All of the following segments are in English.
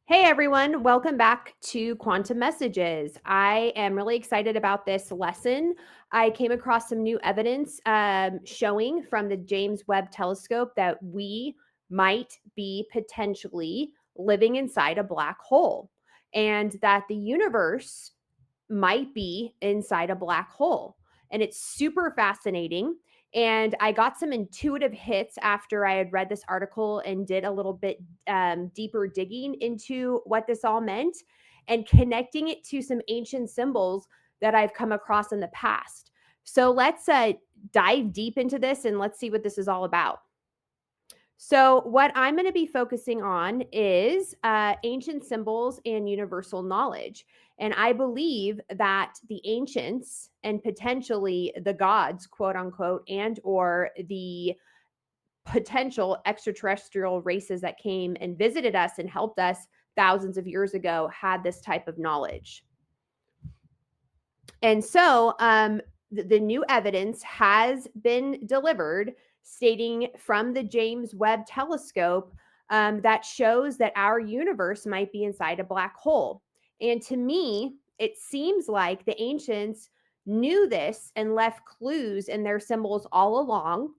Hey everyone, welcome back to Quantum Messages. I am really excited about this lesson. I came across some new evidence showing from the James Webb telescope that we might be potentially living inside a black hole and that the universe might be inside a black hole. And it's super fascinating. And I got some intuitive hits after I had read this article and did a little bit deeper digging into what this all meant and connecting it to some ancient symbols that I've come across in the past. So let's dive deep into this and let's see what this is all about. So, what I'm going to be focusing on is ancient symbols and universal knowledge. And I believe that the ancients and potentially the gods, quote unquote, and or the potential extraterrestrial races that came and visited us and helped us thousands of years ago had this type of knowledge. And so the new evidence has been delivered stating from the James Webb telescope that shows that our universe might be inside a black hole. And to me, it seems like the ancients knew this and left clues in their symbols all along.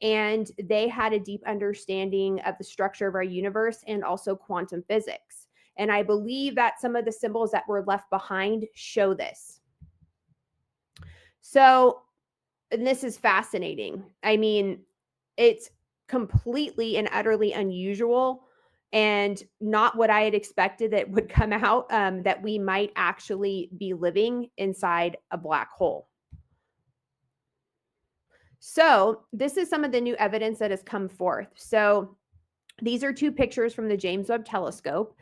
And they had a deep understanding of the structure of our universe and also quantum physics. And I believe that some of the symbols that were left behind show this. So, and this is fascinating. I mean, it's completely and utterly unusual and not what I had expected that would come out, that we might actually be living inside a black hole. So, this is some of the new evidence that has come forth. So, these are two pictures from the James Webb telescope.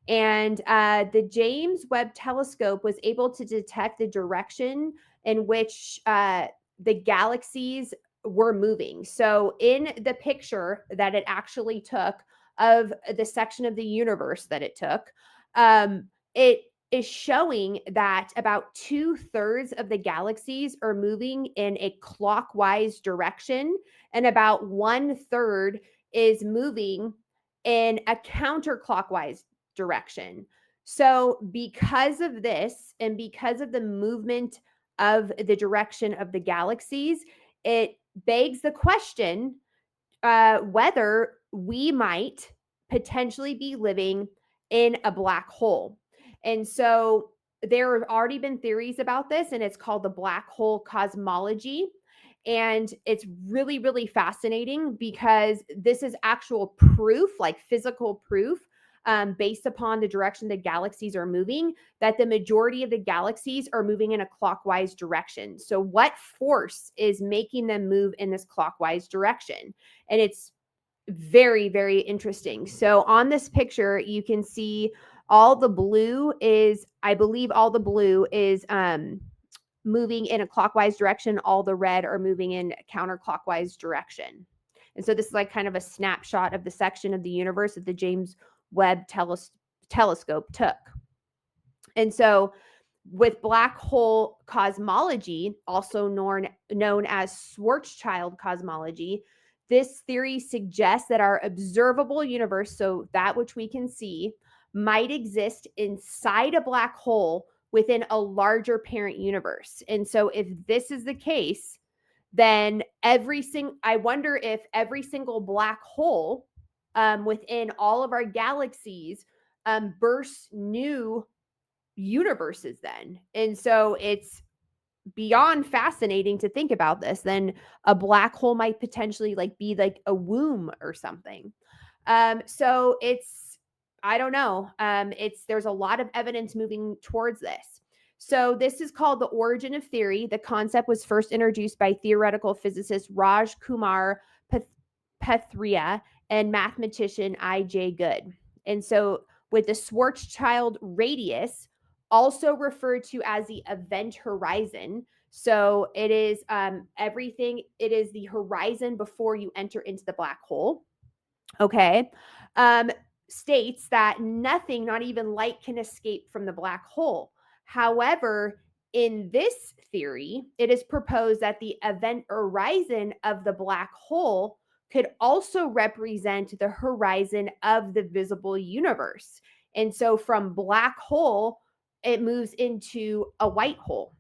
And the James Webb telescope was able to detect the direction in which the galaxies were moving. So, in the picture that it actually took of the section of the universe that it took, it is showing that about 2/3 of the galaxies are moving in a clockwise direction, and about 1/3 is moving in a counterclockwise direction. So, because of this, and because of the movement of the direction of the galaxies, it begs the question whether we might potentially be living in a black hole. And so, there have already been theories about this, and it's called the black hole cosmology. And it's really, really fascinating because this is actual proof, like physical proof, based upon the direction the galaxies are moving, that the majority of the galaxies are moving in a clockwise direction. So, what force is making them move in this clockwise direction? And it's very, very interesting. So, on this picture, you can see all the blue is, I believe, all the blue is moving in a clockwise direction. All the red are moving in a counterclockwise direction. And so this is like kind of a snapshot of the section of the universe that the James Webb telescope took. And so with black hole cosmology, also known as Schwarzschild cosmology, this theory suggests that our observable universe, so that which we can see, might exist inside a black hole within a larger parent universe. And so if this is the case, then I wonder if every single black hole within all of our galaxies bursts new universes then. And so it's beyond fascinating to think about this. Then a black hole might potentially like be like a womb or something. So it's, I don't know. There's a lot of evidence moving towards this. So this is called the origin of theory. The concept was first introduced by theoretical physicist Raj Kumar Pathria and mathematician I.J. Good. And so with the Schwarzschild radius, also referred to as the event horizon. So it is everything, it is the horizon before you enter into the black hole. Okay. States that nothing, not even light, can escape from the black hole. However, in this theory, it is proposed that the event horizon of the black hole could also represent the horizon of the visible universe. And so from black hole, it moves into a white hole.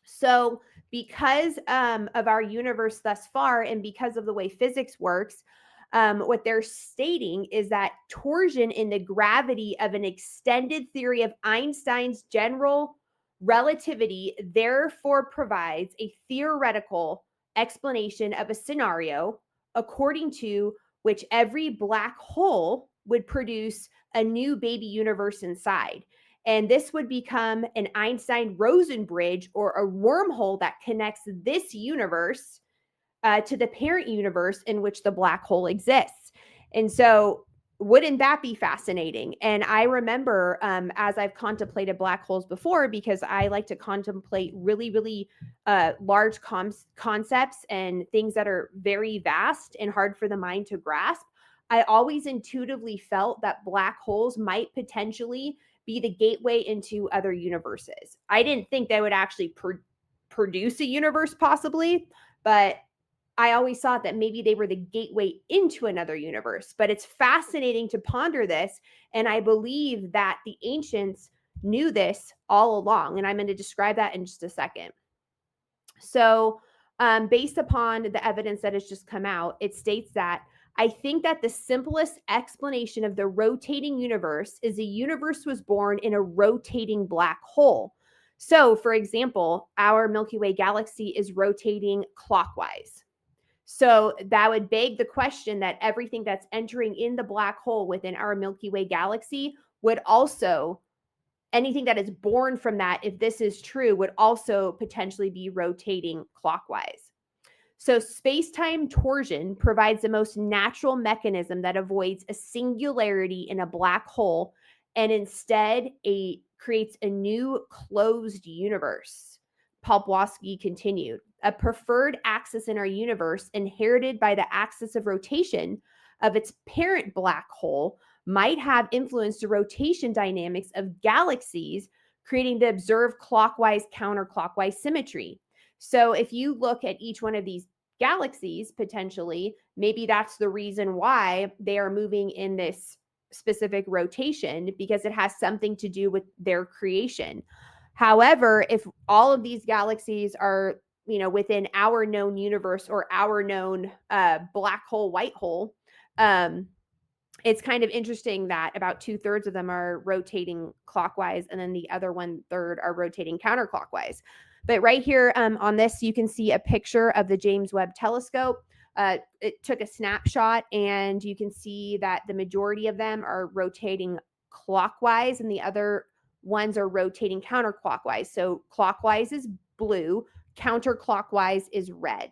So because of our universe thus far, and because of the way physics works, what they're stating is that torsion in the gravity of an extended theory of Einstein's general relativity therefore provides a theoretical explanation of a scenario according to which every black hole would produce a new baby universe inside. And this would become an Einstein-Rosen bridge, or a wormhole that connects this universe to the parent universe in which the black hole exists. And so wouldn't that be fascinating? And I remember as I've contemplated black holes before, because I like to contemplate really, really large concepts and things that are very vast and hard for the mind to grasp. I always intuitively felt that black holes might potentially be the gateway into other universes. I didn't think they would actually produce a universe possibly, but I always thought that maybe they were the gateway into another universe. But it's fascinating to ponder this. And I believe that the ancients knew this all along. And I'm going to describe that in just a second. So, based upon the evidence that has just come out, it states that I think that the simplest explanation of the rotating universe is a universe was born in a rotating black hole. So, for example, our Milky Way galaxy is rotating clockwise. So that would beg the question that everything that's entering in the black hole within our Milky Way galaxy would also, anything that is born from that, if this is true, would also potentially be rotating clockwise. So space-time torsion provides the most natural mechanism that avoids a singularity in a black hole and instead creates a new closed universe. Popławski continued. A preferred axis in our universe, inherited by the axis of rotation of its parent black hole, might have influenced the rotation dynamics of galaxies, creating the observed clockwise counterclockwise symmetry. So if you look at each one of these galaxies, potentially, maybe that's the reason why they are moving in this specific rotation, because it has something to do with their creation. However, if all of these galaxies are, within our known universe or our known black hole, white hole, it's kind of interesting that about 2/3 of them are rotating clockwise, and then the other 1/3 are rotating counterclockwise. But right here on this, you can see a picture of the James Webb telescope. It took a snapshot, and you can see that the majority of them are rotating clockwise, and the other ones are rotating counterclockwise. So clockwise is blue, counterclockwise is red.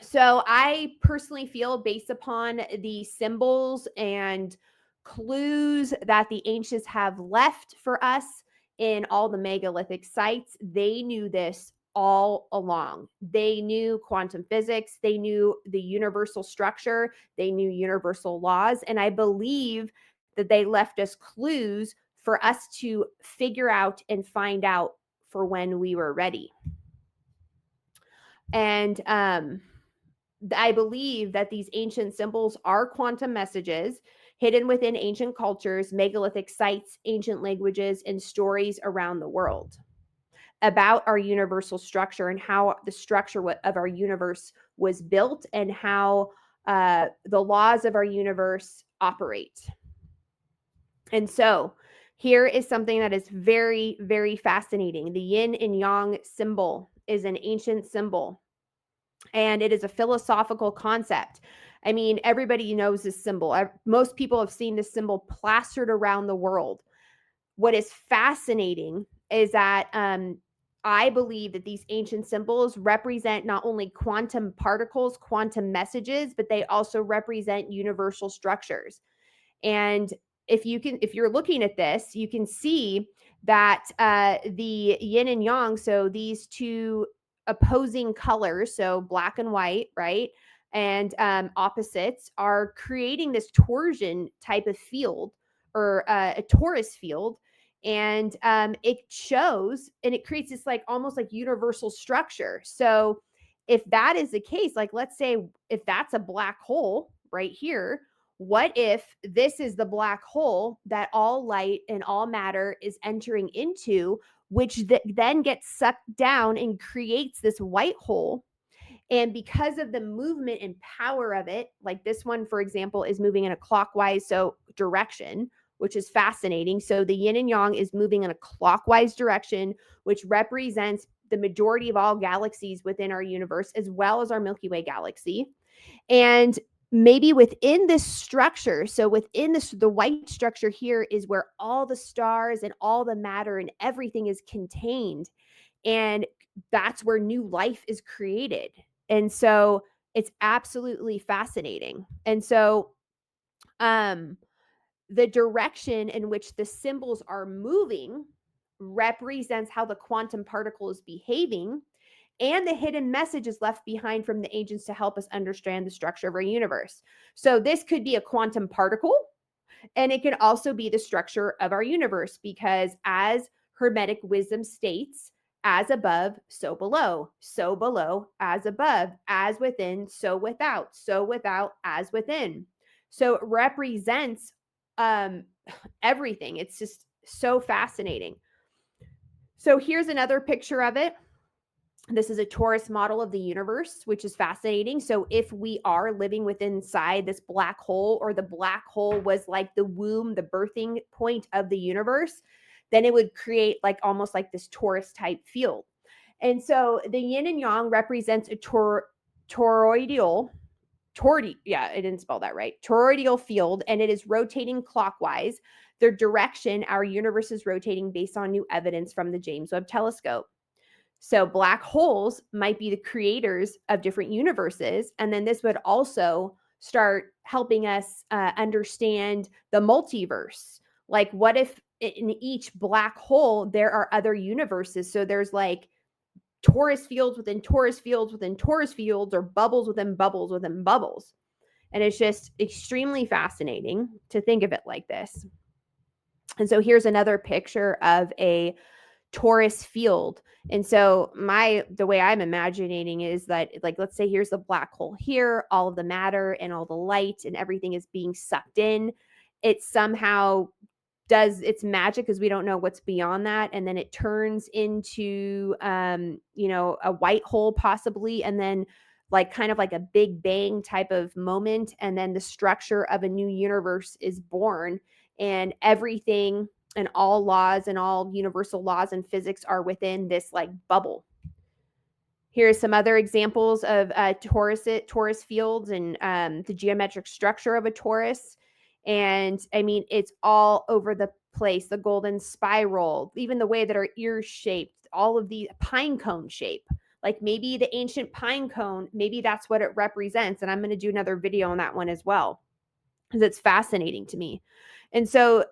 So I personally feel, based upon the symbols and clues that the ancients have left for us in all the megalithic sites, they knew this all along. They knew quantum physics, they knew the universal structure, they knew universal laws, and I believe that they left us clues for us to figure out and find out for when we were ready. And I believe that these ancient symbols are quantum messages hidden within ancient cultures, megalithic sites, ancient languages, and stories around the world about our universal structure and how the structure of our universe was built, and how the laws of our universe operate. And so here is something that is very, very fascinating. The Yin and Yang symbol is an ancient symbol, and it is a philosophical concept. I mean, everybody knows this symbol. Most people have seen this symbol plastered around the world. What is fascinating is that I believe that these ancient symbols represent not only quantum particles, quantum messages, but they also represent universal structures. And if you're looking at this, you can see that the yin and yang, so these two opposing colors, so black and white, right, and opposites, are creating this torsion type of field, or a torus field. And it shows, and it creates this like almost like universal structure. So if that is the case, like let's say if that's a black hole right here, what if this is the black hole that all light and all matter is entering into, which then gets sucked down and creates this white hole? And because of the movement and power of it, like this one, for example, is moving in a clockwise direction, which is fascinating. So the yin and yang is moving in a clockwise direction, which represents the majority of all galaxies within our universe, as well as our Milky Way galaxy. And maybe within this structure, so within this, the white structure here is where all the stars and all the matter and everything is contained. And that's where new life is created. And so it's absolutely fascinating. And so the direction in which the symbols are moving represents how the quantum particle is behaving, and the hidden messages left behind from the ancients to help us understand the structure of our universe. So this could be a quantum particle, and it could also be the structure of our universe, because as Hermetic wisdom states, as above, so below, as above, as within, so without, as within. So it represents everything. It's just so fascinating. So here's another picture of it. This is a torus model of the universe, which is fascinating. So if we are living within inside this black hole, or the black hole was like the womb, the birthing point of the universe, then it would create like almost like this torus type field. And so the yin and yang represents a toroidal field, and it is rotating clockwise. Their direction, our universe is rotating based on new evidence from the James Webb Telescope. So black holes might be the creators of different universes. And then this would also start helping us understand the multiverse. Like, what if in each black hole, there are other universes? So there's like torus fields within torus fields within torus fields, or bubbles within bubbles within bubbles. And it's just extremely fascinating to think of it like this. And so here's another picture of a torus field. And so the way I'm imagining is that, like, let's say here's the black hole here, all of the matter and all the light and everything is being sucked in. It somehow does its magic, because we don't know what's beyond that. And then it turns into, a white hole possibly. And then like kind of like a big bang type of moment. And then the structure of a new universe is born, and everything and all laws and all universal laws and physics are within this like bubble. Here's some other examples of torus fields and the geometric structure of a torus. And I mean, it's all over the place. The golden spiral, even the way that our ears shaped, all of the pine cone shape. Like maybe the ancient pine cone, maybe that's what it represents. And I'm going to do another video on that one as well, because it's fascinating to me. And so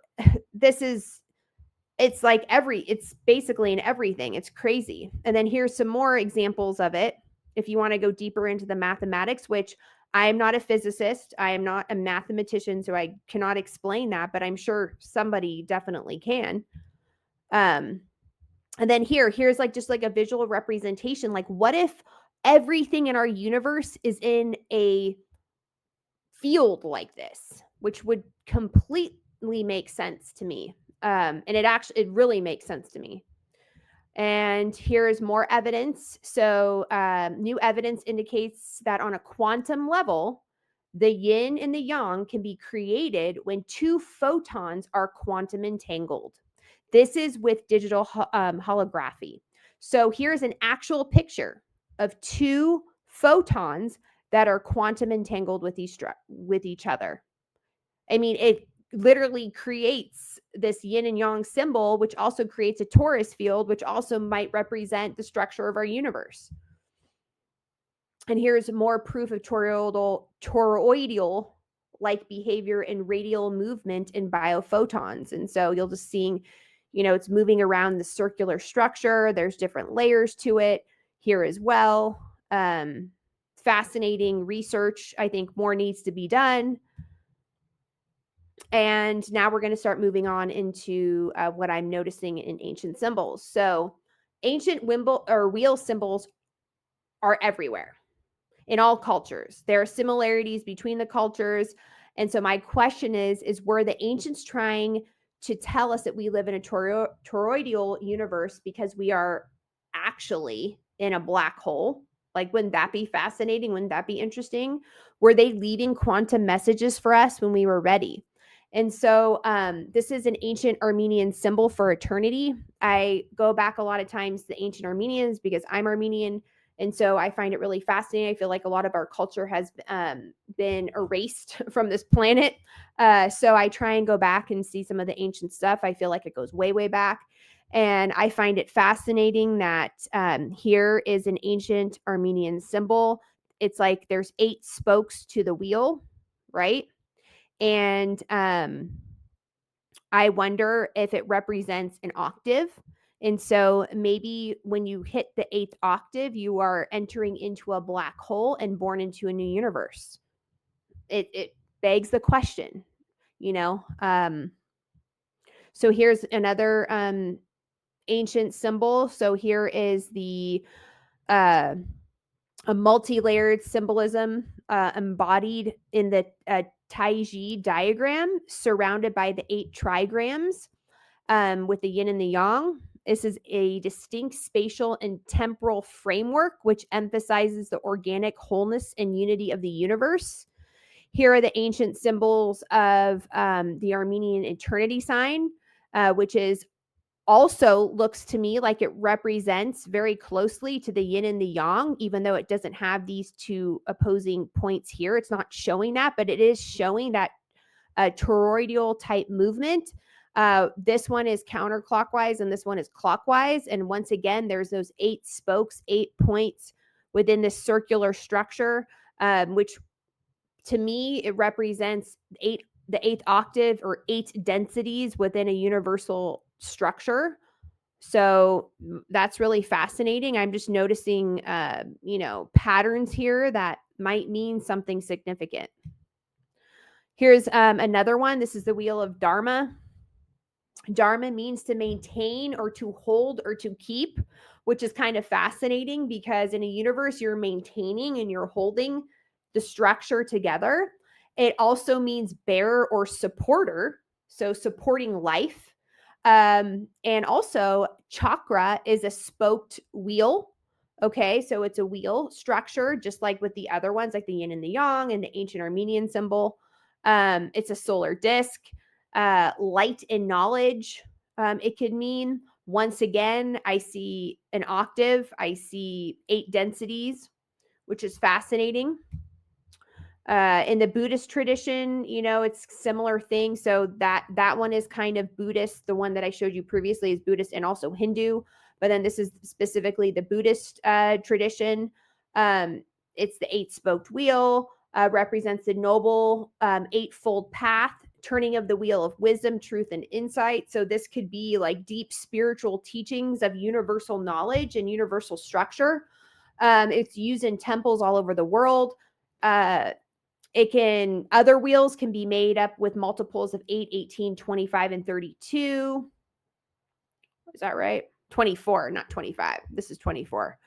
it's basically in everything. It's crazy. And then here's some more examples of it. If you want to go deeper into the mathematics, which I am not a physicist, I am not a mathematician, so I cannot explain that, but I'm sure somebody definitely can. And then here's like just like a visual representation. Like, what if everything in our universe is in a field like this, which would completely make sense to me. And it really makes sense to me. And here's more evidence. So new evidence indicates that on a quantum level, the yin and the yang can be created when two photons are quantum entangled. This is with digital holography. So here's an actual picture of two photons that are quantum entangled with each other. I mean, it literally creates this yin and yang symbol, which also creates a torus field, which also might represent the structure of our universe. And here's more proof of toroidal like behavior and radial movement in biophotons. And so you'll just seeing, it's moving around the circular structure. There's different layers to it here as well. Fascinating research. I think more needs to be done. And now we're going to start moving on into what I'm noticing in ancient symbols. So ancient wheel symbols are everywhere in all cultures. There are similarities between the cultures, And so my question is were the ancients trying to tell us that we live in a toroidal universe because we are actually in a black hole? Like, wouldn't that be fascinating? Wouldn't that be interesting? Were they leaving quantum messages for us when we were ready? And so this is an ancient Armenian symbol for eternity. I go back a lot of times to the ancient Armenians because I'm Armenian. And so I find it really fascinating. I feel like a lot of our culture has been erased from this planet. So I try and go back and see some of the ancient stuff. I feel like it goes way, way back. And I find it fascinating that here is an ancient Armenian symbol. It's like there's 8 spokes to the wheel, right? And I wonder if it represents an octave. And so maybe when you hit the 8th octave, you are entering into a black hole and born into a new universe. It begs the question, you know. So here's another ancient symbol. So here is the a multi-layered symbolism embodied in the Taiji diagram, surrounded by the 8 trigrams with the yin and the yang. This is a distinct spatial and temporal framework which emphasizes the organic wholeness and unity of the universe. Here are the ancient symbols of the Armenian eternity sign, which is also looks to me like it represents very closely to the yin and the yang, even though it doesn't have these 2 opposing points here. It's not showing that, but it is showing that toroidal type movement. This one is counterclockwise and this one is clockwise. And once again, there's those 8 spokes, 8 points within this circular structure, which to me, it represents the 8th octave or 8 densities within a universal structure. So that's really fascinating. I'm just noticing, patterns here that might mean something significant. Here's another one. This is the wheel of Dharma. Dharma means to maintain or to hold or to keep, which is kind of fascinating because in a universe, you're maintaining and you're holding the structure together. It also means bearer or supporter, so supporting life. And also, chakra is a spoked wheel. Okay, so it's a wheel structure, just like with the other ones, like the yin and the yang and the ancient Armenian symbol. It's a solar disk. Light and knowledge, it could mean. Once again, I see an octave. I see 8 densities, which is fascinating. In the Buddhist tradition, it's similar thing. So that one is kind of Buddhist. The one that I showed you previously is Buddhist and also Hindu. But then this is specifically the Buddhist tradition. It's the 8-spoked wheel, represents the noble 8-fold path, turning of the wheel of wisdom, truth, and insight. So this could be like deep spiritual teachings of universal knowledge and universal structure. It's used in temples all over the world. Other wheels can be made up with multiples of 8, 18, 25, and 32. Is that right? 24, not 25. This is 24.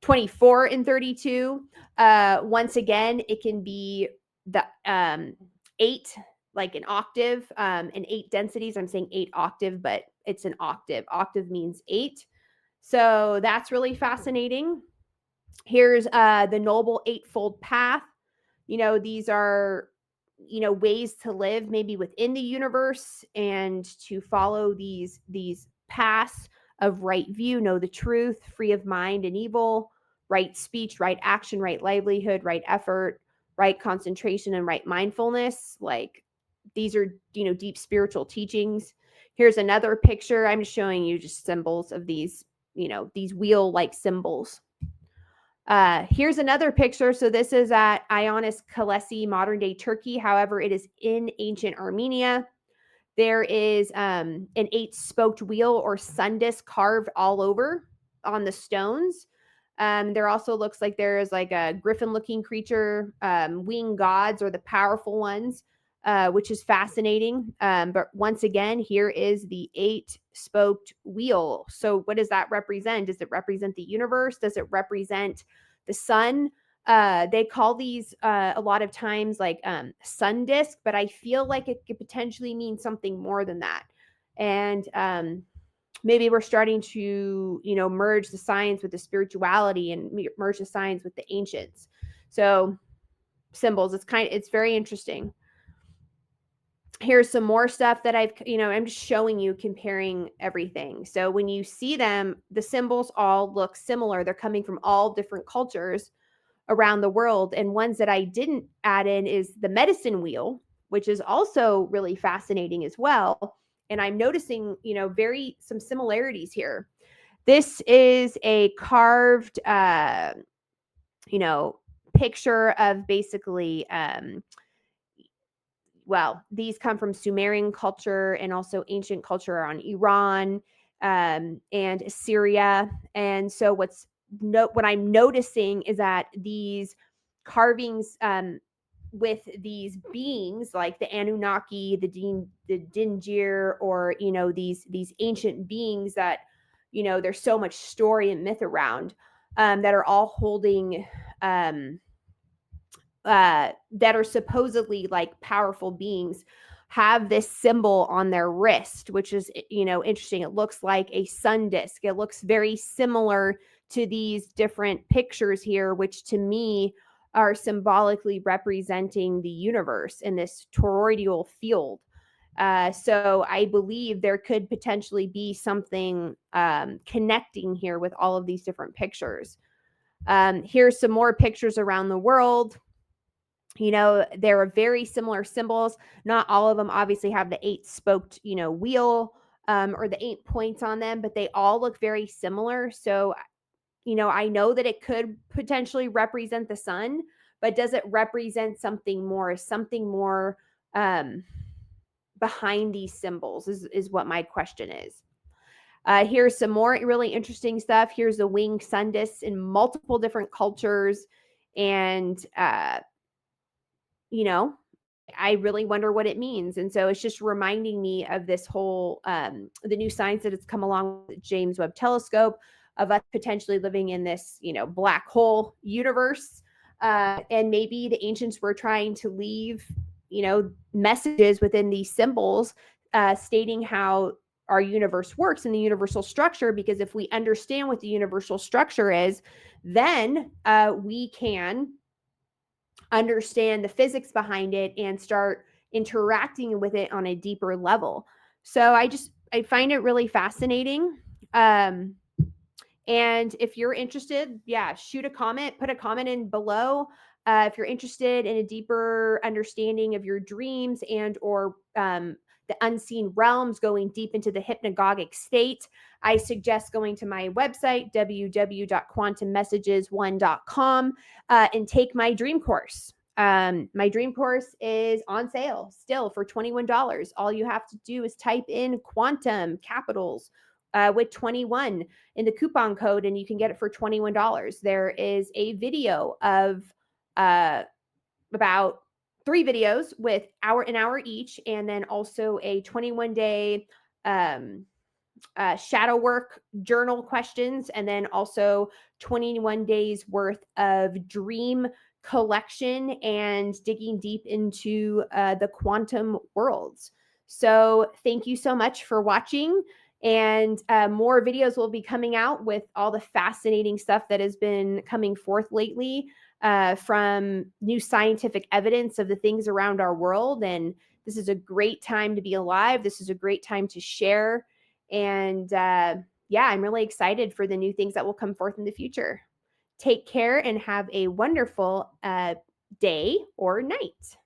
24 and 32. Once again, it can be the 8, like an octave, and 8 densities. I'm saying 8 octave, but it's an octave. Octave means 8. So that's really fascinating. Here's the noble 8-fold path. These are, ways to live maybe within the universe and to follow these paths of right view, know the truth, free of mind and evil, right speech, right action, right livelihood, right effort, right concentration, and right mindfulness. Like, these are, deep spiritual teachings. Here's another picture. I'm just showing you just symbols of these, these wheel-like symbols. Here's another picture. So this is at Ionis Kalesi, modern day Turkey. However, it is in ancient Armenia. There is an 8-spoked wheel or sun disk carved all over on the stones. There also looks like there is like a griffin-looking creature, winged gods or the powerful ones, which is fascinating. But once again, here is the 8-spoked wheel. So what does that represent? Does it represent the universe? Does it represent the sun? They call these a lot of times like sun disk, but I feel like it could potentially mean something more than that. And maybe we're starting to, merge the science with the spirituality and merge the science with the ancients. So symbols, it's very interesting. Here's some more stuff that I'm just showing you, comparing everything. So when you see them, the symbols all look similar. They're coming from all different cultures around the world. And ones that I didn't add in is the medicine wheel, which is also really fascinating as well. And I'm noticing, some similarities here. This is a carved, picture of basically, these come from Sumerian culture and also ancient culture on Iran and Syria. And so what I'm noticing is that these carvings with these beings like the Anunnaki, the Dingir, or these ancient beings that there's so much story and myth around, that are all holding that are supposedly like powerful beings, have this symbol on their wrist, which is, interesting. It looks like a sun disk. It looks very similar to these different pictures here, which to me are symbolically representing the universe in this toroidal field. So I believe there could potentially be something connecting here with all of these different pictures. Here's some more pictures around the world. There are very similar symbols. Not all of them obviously have the 8-spoked, wheel or the 8 points on them, but they all look very similar. So, I know that it could potentially represent the sun, but does it represent something more? Is something more behind these symbols is what my question is. Here's some more really interesting stuff. Here's the winged sun discs in multiple different cultures. And, I really wonder what it means. And so it's just reminding me of this whole, the new science that has come along with the James Webb Telescope, of us potentially living in this, black hole universe. And maybe the ancients were trying to leave, messages within these symbols, stating how our universe works and the universal structure. Because if we understand what the universal structure is, then we can understand the physics behind it and start interacting with it on a deeper level. So I find it really fascinating. And if you're interested, shoot a comment, put a comment in below. If you're interested in a deeper understanding of your dreams and or the unseen realms, going deep into the hypnagogic state, I suggest going to my website, www.quantummessages1.com, and take my dream course. My dream course is on sale still for $21. All you have to do is type in quantum capitals with 21 in the coupon code, and you can get it for $21. There is a video of about 3 videos with an hour each, and then also a 21-day shadow work journal questions, and then also 21 days worth of dream collection and digging deep into the quantum worlds. So thank you so much for watching. And more videos will be coming out with all the fascinating stuff that has been coming forth lately, from new scientific evidence of the things around our world. And this is a great time to be alive. This is a great time to share. And I'm really excited for the new things that will come forth in the future. Take care and have a wonderful day or night.